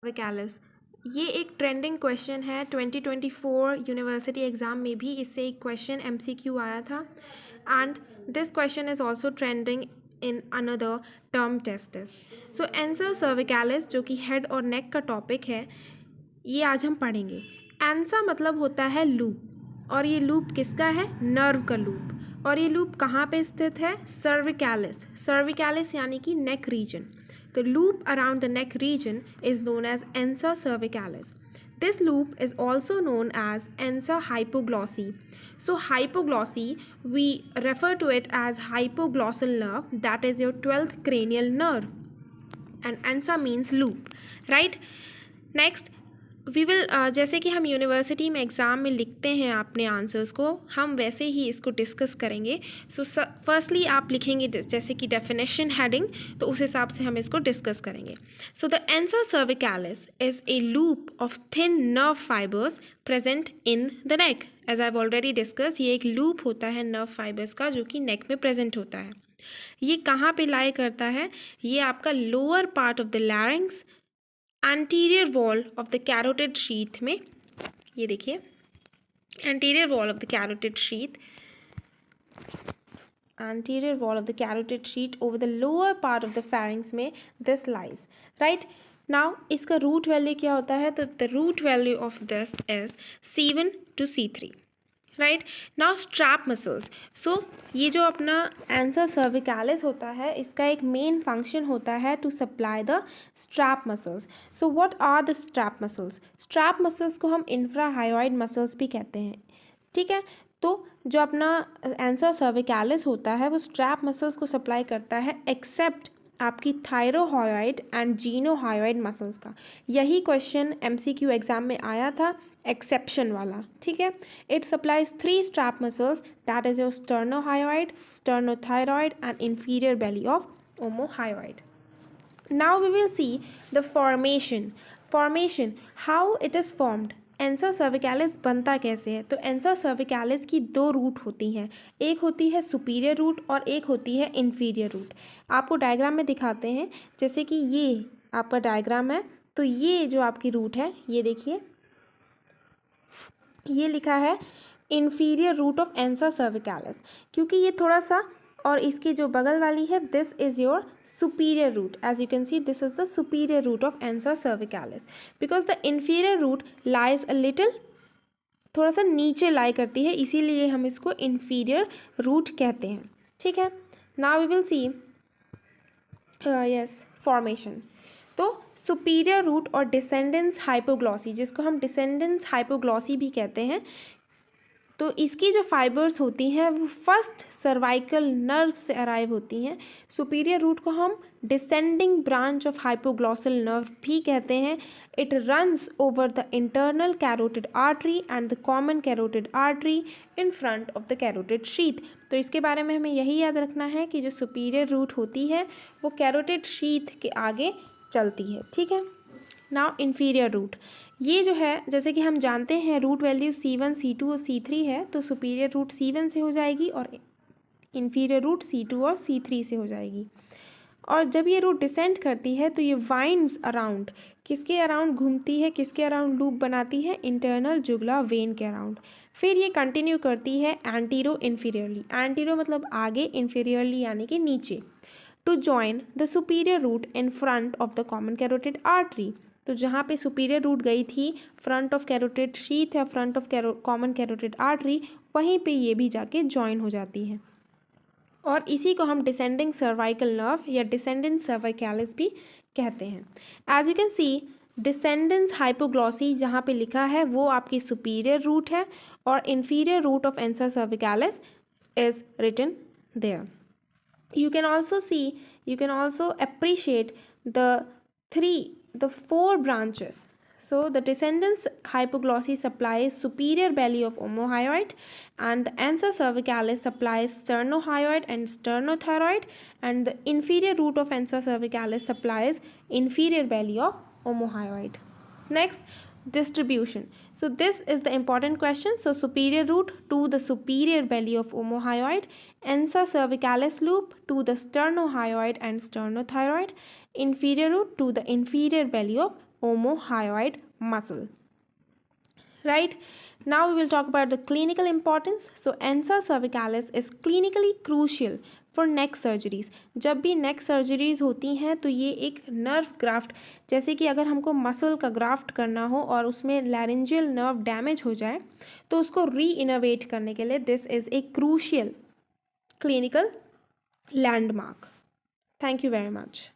cervicalis। ये एक trending question है 2024 यूनिवर्सिटी एग्ज़ाम में भी इससे एक क्वेश्चन MCQ आया था and this question is also trending in another term tests. So ansa cervicalis जो कि हेड और नेक का टॉपिक है ये आज हम पढ़ेंगे। एंसा मतलब होता है लूप और ये लूप किसका है? नर्व का लूप। और ये लूप कहाँ पे स्थित है? सर्विकैलिस। सर्विकैलिस यानी कि neck region. The loop around the neck region is known as ansa cervicalis. This loop is also known as ansa hypoglossy. So hypoglossy, we refer to it as hypoglossal nerve, that is your 12th cranial nerve. And ansa means loop, right? Next, we will जैसे कि हम university में exam में लिखते हैं अपने answers को, हम वैसे ही इसको डिस्कस करेंगे। सो फर्स्टली आप लिखेंगे जैसे कि डेफिनेशन हेडिंग, तो उस हिसाब से हम इसको डिस्कस करेंगे। So the ansa cervicalis is a loop of thin nerve fibres present in the neck. As I have already discuss, ये एक लूप होता है नर्व फाइबर्स का जो कि नेक में प्रेजेंट होता है। ये कहाँ पे लाई करता है? ये आपका lower part of the larynx, anterior wall of the carotid sheath में, ये देखिए anterior wall of the carotid sheath, anterior wall of the carotid sheath over the lower part of the pharynx में दिस लाइज, राइट। नाउ इसका root value क्या होता है? तो the root value of this is C1 to C3, right. Now strap muscles. So ये जो अपना एंसा सर्विकैलिस होता है, इसका एक मेन फंक्शन होता है to supply the strap muscles. So what are the strap muscles? Strap muscles को हम इंफ्राहायोइड मसल्स भी कहते हैं, ठीक है। तो जो अपना एंसा सर्विकैलिस होता है वो स्ट्रैप मसल्स को सप्लाई करता है, एक्सेप्ट आपकी थायरोहायोइड एंड जीनोहायोइड मसल्स का। यही क्वेश्चन MCQ एग्जाम में आया था, एक्सेप्शन वाला, ठीक है। It supplies 3 strap muscles, that is your sternohyoid, sternothyroid and inferior belly of omohyoid. Now we will see the formation. Formation, how it is formed. एंसा सर्विकैलिस बनता कैसे है? तो एंसा सर्विकैलिस की 2 रूट होती हैं, एक होती है सुपीरियर रूट और एक होती है इन्फीरियर रूट। आपको डायग्राम में दिखाते हैं, जैसे कि ये आपका डायग्राम है, तो ये जो आपकी रूट है, ये देखिए ये लिखा है इन्फीरियर रूट ऑफ एंसा सर्विकैलिस, क्योंकि ये थोड़ा सा, और इसकी जो बगल वाली है this is your superior root. As you can see, this is the superior root of ansa cervicalis, because the inferior root lies a little, थोड़ा सा नीचे लाई करती है, इसीलिए हम इसको inferior root कहते हैं, ठीक है। Now we will see yes formation। तो superior root और descendens hypoglossy, जिसको हम descendens hypoglossy भी कहते हैं, तो इसकी जो फाइबर्स होती हैं वो फर्स्ट सर्वाइकल नर्व से अराइव होती हैं। सुपीरियर रूट को हम descending branch of hypoglossal nerve भी कहते हैं। It runs over the internal carotid artery and the common carotid artery in front of the carotid sheath. तो इसके बारे में हमें यही याद रखना है कि जो सुपीरियर रूट होती है वो कैरोटिड शीथ के आगे चलती है, ठीक है। नाउ इन्फीरियर रूट, ये जो है जैसे कि हम जानते हैं रूट वैल्यू C1, C2 और C3 है, तो सुपीरियर रूट C1 से हो जाएगी और इन्फीरियर रूट C2 और C3 से हो जाएगी। और जब ये रूट डिसेंड करती है तो ये वाइंड्स अराउंड, किसके अराउंड घूमती है, किसके अराउंड लूप बनाती है? इंटरनल जुगुला वेन के अराउंड। फिर ये कंटिन्यू करती है एंटीरो इन्फीरियरली, एंटीरो मतलब आगे, इन्फीरियरली यानी कि नीचे, to join the superior root in front of the common carotid artery. तो जहाँ पे सुपीरियर रूट गई थी फ्रंट ऑफ कैरोटिड शीथ या front of common carotid artery, वहीं पे ये भी जाके जॉइन हो जाती है, और इसी को हम डिसेंडिंग सर्वाइकल नर्व या डिसेंडेंट सर्विकैलिस भी कहते हैं। एज यू कैन सी, डिसेंडेंस हाइपोग्लॉसी जहाँ पे लिखा है वो आपकी सुपीरियर रूट है, और inferior root of ansa cervicalis is written there. You can also appreciate the 4 branches. So the descendens hypoglossy supplies superior belly of omohyoid, and the ansa cervicalis supplies sternohyoid and sternothyroid, and the inferior root of ansa cervicalis supplies inferior belly of omohyoid. Next, distribution. So this is the important question. So superior root to the superior belly of omohyoid, ansa cervicalis loop to the sternohyoid and sternothyroid, inferior root to the inferior belly of omohyoid muscle. Right, now we will talk about the clinical importance. So ansa cervicalis is clinically crucial for neck surgeries. जब भी neck surgeries होती हैं तो ये एक nerve graft, जैसे कि अगर हमको muscle का graft करना हो और उसमें laryngeal nerve damage हो जाए तो उसको re-innervate करने के लिए this is a crucial clinical landmark. Thank you very much.